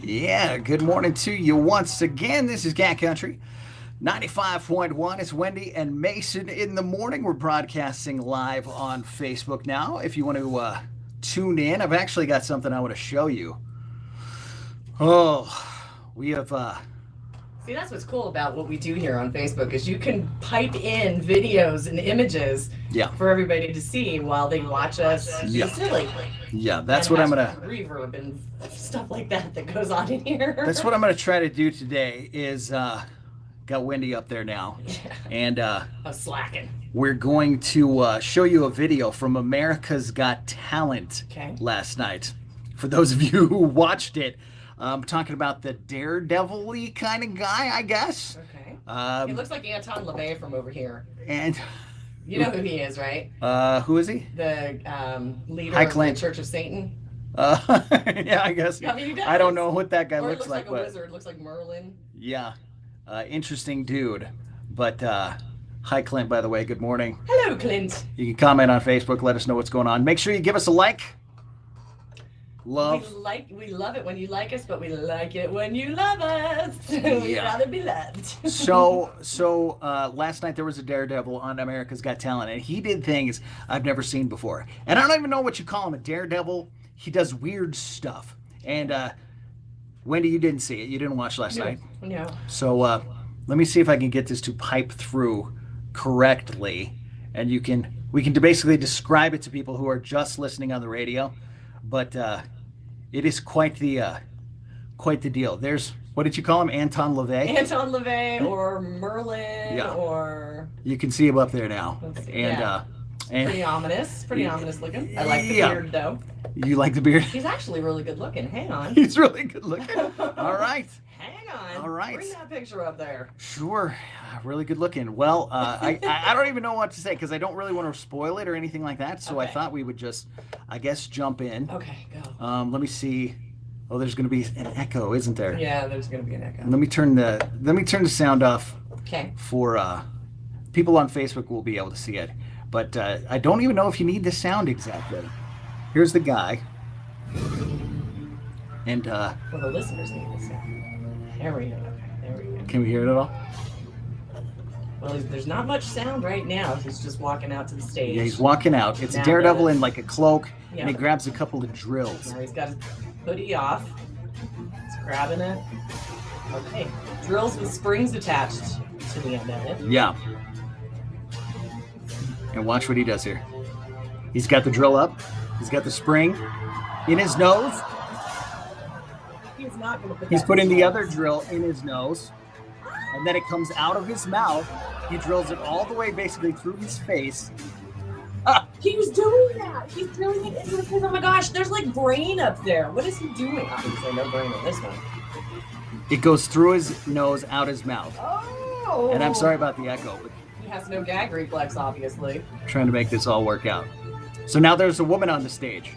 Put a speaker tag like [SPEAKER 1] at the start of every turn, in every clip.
[SPEAKER 1] Yeah, good morning to you once again. This is Cat Country 95.1. It's Wendy and Mason in the morning. We're broadcasting live on Facebook now. If you want to tune in, I've actually got something I want to show you. Oh, we have.
[SPEAKER 2] See, that's what's cool about what we do here on Facebook is you can pipe in videos and images for everybody to see while they watch us be silly.
[SPEAKER 1] Yeah, that's what I'm going to...
[SPEAKER 2] reverb and stuff like that goes on in here.
[SPEAKER 1] That's what I'm going to try to do today is... got Wendy up there now. And
[SPEAKER 2] I'm slacking.
[SPEAKER 1] We're going to show you a video from America's Got Talent last night. For those of you who watched it, I'm talking about the daredevil-y kind of guy, I guess.
[SPEAKER 2] Okay. He looks like Anton LaVey from over here.
[SPEAKER 1] And
[SPEAKER 2] you know who he is, right?
[SPEAKER 1] Who is he?
[SPEAKER 2] The leader of the Church of Satan.
[SPEAKER 1] Yeah, I guess.
[SPEAKER 2] I mean, he does.
[SPEAKER 1] I don't know what that guy
[SPEAKER 2] or
[SPEAKER 1] looks like.
[SPEAKER 2] It looks like a wizard. Looks like Merlin.
[SPEAKER 1] Yeah. Interesting dude. But hi, Clint, by the way. Good morning.
[SPEAKER 2] Hello, Clint.
[SPEAKER 1] You can comment on Facebook. Let us know what's going on. Make sure you give us a like.
[SPEAKER 2] We love it when you like us, but we like it when you love us. We'd rather be loved.
[SPEAKER 1] So last night there was a daredevil on America's Got Talent, and he did things I've never seen before. And I don't even know what you call him, a daredevil. He does weird stuff. And Wendy, you didn't see it. You didn't watch last night.
[SPEAKER 2] No.
[SPEAKER 1] So let me see if I can get this to pipe through correctly, and we can basically describe it to people who are just listening on the radio. But it is quite the deal. There's, what did you call him? Anton LaVey?
[SPEAKER 2] Anton LaVey or Merlin or...
[SPEAKER 1] You can see him up there now. And
[SPEAKER 2] pretty ominous. Pretty ominous looking. I like the beard though.
[SPEAKER 1] You like the beard?
[SPEAKER 2] He's actually really good looking. Hang on.
[SPEAKER 1] He's really good looking. All right.
[SPEAKER 2] Hang on.
[SPEAKER 1] All right.
[SPEAKER 2] Bring that picture up there.
[SPEAKER 1] Sure. Really good looking. Well, I don't even know what to say because I don't really want to spoil it or anything like that. So I thought we would just, I guess, jump in.
[SPEAKER 2] Okay, go.
[SPEAKER 1] Let me see. Oh, there's going to be an echo, isn't there?
[SPEAKER 2] Yeah, there's going to be an echo.
[SPEAKER 1] Let me turn the sound off.
[SPEAKER 2] Okay.
[SPEAKER 1] For people on Facebook will be able to see it. But I don't even know if you need the sound exactly. Here's the guy. And
[SPEAKER 2] well, the listeners need the sound. There we go. Okay, there we go.
[SPEAKER 1] Can we hear it at all?
[SPEAKER 2] Well, there's not much sound right now. He's just walking out to the stage.
[SPEAKER 1] Yeah, he's walking out. It's a daredevil in like a cloak, and he grabs a couple of drills.
[SPEAKER 2] Now he's got his hoodie off. He's grabbing it. Okay. Drills with springs attached to the end of it.
[SPEAKER 1] Yeah. And watch what he does here. He's got the drill up. He's got the spring in his nose.
[SPEAKER 2] He's not going to put
[SPEAKER 1] He's putting the other drill in his nose. And then it comes out of his mouth. He drills it all the way basically through his face.
[SPEAKER 2] He was doing that. He's drilling it into his face. Oh my gosh, there's like brain up there. What is he doing? Obviously no brain in this one.
[SPEAKER 1] It goes through his nose, out his mouth.
[SPEAKER 2] Oh.
[SPEAKER 1] And I'm sorry about the echo, but
[SPEAKER 2] he has no gag reflex, obviously.
[SPEAKER 1] I'm trying to make this all work out. So now there's a woman on the stage.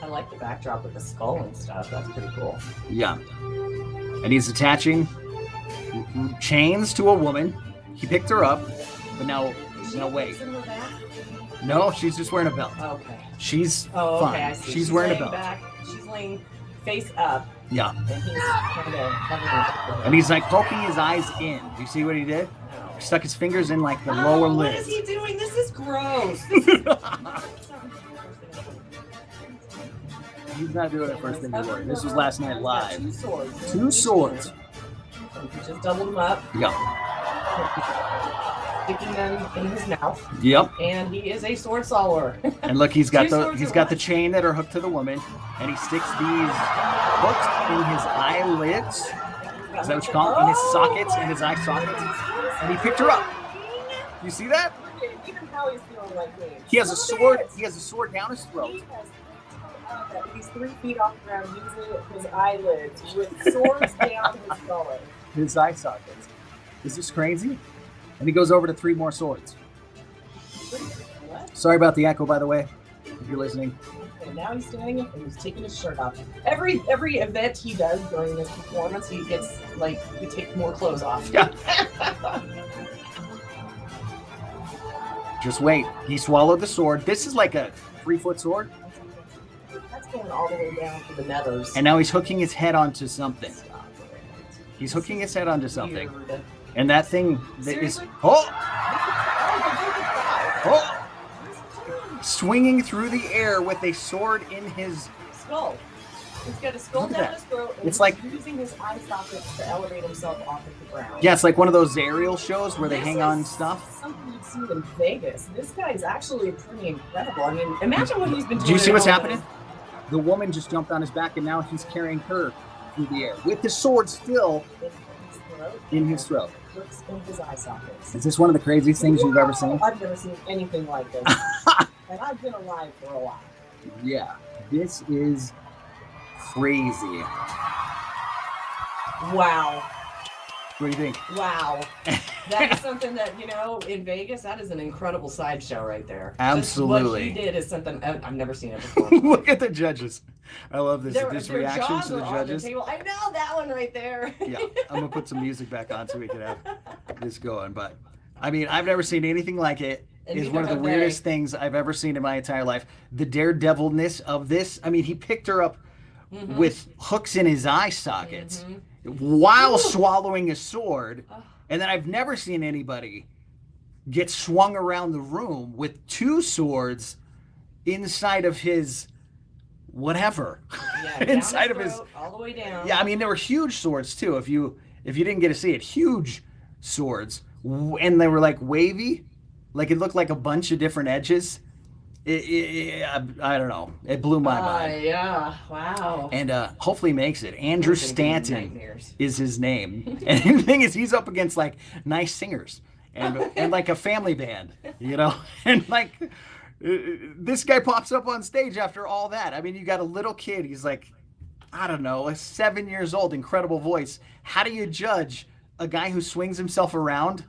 [SPEAKER 2] I like the backdrop with the skull and stuff. That's pretty cool.
[SPEAKER 1] Yeah. And he's attaching chains to a woman. He picked her up, but now wait. No, she's just wearing a belt.
[SPEAKER 2] Okay.
[SPEAKER 1] She's fine.
[SPEAKER 2] I see.
[SPEAKER 1] She's wearing a belt.
[SPEAKER 2] She's laying face up.
[SPEAKER 1] Yeah.
[SPEAKER 2] And he's kind of
[SPEAKER 1] and he's like poking his eyes in. Do you see what he did?
[SPEAKER 2] No.
[SPEAKER 1] He stuck his fingers in like the lower lid.
[SPEAKER 2] What is he doing? This is gross.
[SPEAKER 1] He's not doing it first thing in the morning. This was last night live.
[SPEAKER 2] Two swords. He just doubled them up.
[SPEAKER 1] Yeah.
[SPEAKER 2] Sticking them in his mouth.
[SPEAKER 1] Yep.
[SPEAKER 2] And he is a sword solver.
[SPEAKER 1] And look, he's got the chain that are hooked to the woman, and he sticks these hooks in his eyelids. Is that what you call it? In his sockets, in his eye sockets. And he picked her up. You see that?
[SPEAKER 2] Even Howie's feeling like me.
[SPEAKER 1] He has a sword. He has a sword down his throat.
[SPEAKER 2] He's 3 feet off the ground using his eyelids with swords down his gullet.
[SPEAKER 1] His eye sockets. Is this crazy? And he goes over to 3 more swords.
[SPEAKER 2] What?
[SPEAKER 1] Sorry about the echo, by the way, if you're listening.
[SPEAKER 2] Okay, now he's standing up and he's taking his shirt off. Every event he does during this performance, he gets he takes more clothes off.
[SPEAKER 1] Yeah. Just wait. He swallowed the sword. This is like a 3-foot sword.
[SPEAKER 2] That's going all the way down to the nethers.
[SPEAKER 1] And now he's hooking his head onto something. He's hooking his head onto something.
[SPEAKER 2] Weird.
[SPEAKER 1] And that thing that is...
[SPEAKER 2] Seriously?
[SPEAKER 1] Oh! Swinging through the air with a sword in his...
[SPEAKER 2] skull. He's got a skull
[SPEAKER 1] Look at
[SPEAKER 2] down
[SPEAKER 1] that.
[SPEAKER 2] his throat, and
[SPEAKER 1] It's
[SPEAKER 2] he's
[SPEAKER 1] like-
[SPEAKER 2] using his eye sockets to elevate himself off of the ground.
[SPEAKER 1] Yeah, it's like one of those aerial shows where they
[SPEAKER 2] This
[SPEAKER 1] hang
[SPEAKER 2] is
[SPEAKER 1] on stuff.
[SPEAKER 2] Something you'd see in Vegas. This guy is actually pretty incredible. I mean, imagine what he's been doing.
[SPEAKER 1] Do you see what's
[SPEAKER 2] at
[SPEAKER 1] happening?
[SPEAKER 2] home.
[SPEAKER 1] The woman just jumped on his back and now he's carrying her through the air with the sword still in his throat.
[SPEAKER 2] Looks in his eye sockets.
[SPEAKER 1] Is this one of the craziest things you've ever seen?
[SPEAKER 2] I've never seen anything like this. And I've been alive for a while.
[SPEAKER 1] Yeah, this is crazy.
[SPEAKER 2] Wow.
[SPEAKER 1] What do you think?
[SPEAKER 2] Wow. That is something that, you know, in Vegas, that is an incredible sideshow right there.
[SPEAKER 1] Absolutely.
[SPEAKER 2] Just what he did is something I've never seen it before.
[SPEAKER 1] Look at the judges. I love this.
[SPEAKER 2] Their
[SPEAKER 1] Reactions
[SPEAKER 2] jaws
[SPEAKER 1] to the
[SPEAKER 2] are on
[SPEAKER 1] judges.
[SPEAKER 2] table. I know that one right there.
[SPEAKER 1] Yeah, I'm gonna put some music back on so we can have this going. But I mean, I've never seen anything like it.
[SPEAKER 2] And
[SPEAKER 1] It's
[SPEAKER 2] neither
[SPEAKER 1] one of the
[SPEAKER 2] have they.
[SPEAKER 1] weirdest things I've ever seen in my entire life. The daredevilness of this. I mean, he picked her up with hooks in his eye sockets while swallowing a sword. And then I've never seen anybody get swung around the room with two swords inside of his whatever.
[SPEAKER 2] Yeah, down
[SPEAKER 1] inside of
[SPEAKER 2] throat,
[SPEAKER 1] his
[SPEAKER 2] all the way down.
[SPEAKER 1] Yeah, I mean, they were huge swords too. If you didn't get to see it, huge swords, and they were like wavy, like it looked like a bunch of different edges. I don't know. It blew my mind.
[SPEAKER 2] Yeah, wow.
[SPEAKER 1] And hopefully he makes it. Andrew
[SPEAKER 2] Those are gonna be
[SPEAKER 1] Stanton
[SPEAKER 2] nightmares.
[SPEAKER 1] is his name, and the thing is, he's up against like nice singers and like a family band, you know, and like. This guy pops up on stage after all that. I mean, you got a little kid. He's like, I don't know, 7 years old, incredible voice. How do you judge a guy who swings himself around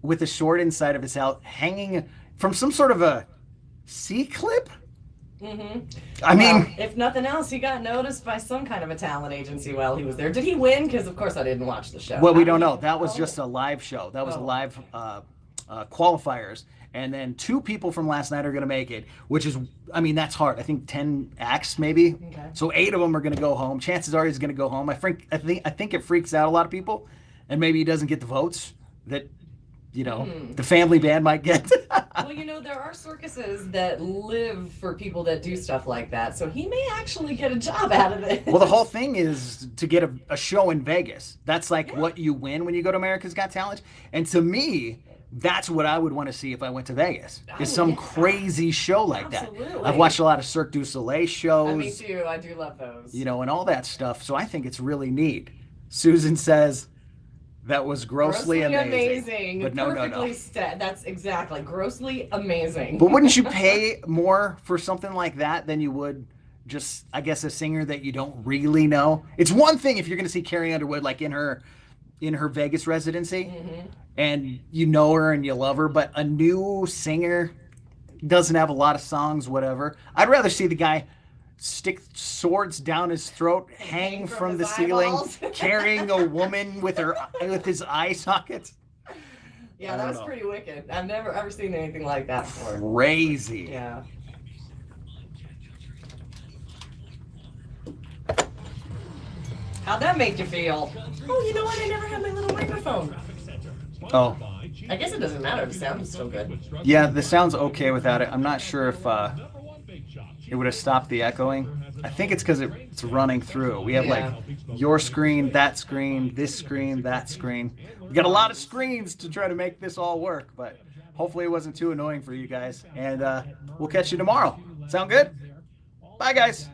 [SPEAKER 1] with a sword inside of his house, hanging from some sort of a C-clip? I mean,
[SPEAKER 2] if nothing else, he got noticed by some kind of a talent agency while he was there. Did he win? Because of course I didn't watch the show.
[SPEAKER 1] well, we don't know. That was just a live show. That was a
[SPEAKER 2] Oh.
[SPEAKER 1] live qualifiers. And then 2 people from last night are going to make it, which is, I mean, that's hard. I think 10 acts maybe.
[SPEAKER 2] Okay.
[SPEAKER 1] So 8 of them are going to go home. Chances are he's going to go home. I think it freaks out a lot of people, and maybe he doesn't get the votes that, you know, the family band might get.
[SPEAKER 2] Well, you know, there are circuses that live for people that do stuff like that, so he may actually get a job out of it.
[SPEAKER 1] Well, the whole thing is to get a show in Vegas. That's like what you win when you go to America's Got Talent. And to me, that's what I would want to see if I went to Vegas. Is some crazy show like that.
[SPEAKER 2] Absolutely.
[SPEAKER 1] I've watched a lot of Cirque du Soleil shows.
[SPEAKER 2] Me too. I do love those.
[SPEAKER 1] You know, and all that stuff. So I think it's really neat. Susan says that was grossly amazing. But no.
[SPEAKER 2] That's exactly grossly amazing.
[SPEAKER 1] But wouldn't you pay more for something like that than you would just, I guess, a singer that you don't really know? It's one thing if you're going to see Carrie Underwood like in her Vegas residency and you know her and you love her, but a new singer doesn't have a lot of songs, whatever. I'd rather see the guy stick swords down his throat, hang from the
[SPEAKER 2] his
[SPEAKER 1] ceiling,
[SPEAKER 2] eyeballs.
[SPEAKER 1] carrying a woman with his eye sockets.
[SPEAKER 2] Yeah, that was pretty wicked. I've never ever seen anything like that before.
[SPEAKER 1] Crazy.
[SPEAKER 2] Yeah. How'd that make you feel? Oh, you know what? I never had my little microphone.
[SPEAKER 1] Oh,
[SPEAKER 2] I guess it doesn't matter. The sound is still good.
[SPEAKER 1] yeah, the sound's okay without it. I'm not sure if it would have stopped the echoing. I think it's because it's running through. We have like your screen, that screen, this screen, that screen. We got a lot of screens to try to make this all work, but hopefully it wasn't too annoying for you guys. And we'll catch you tomorrow. Sound good? Bye, guys.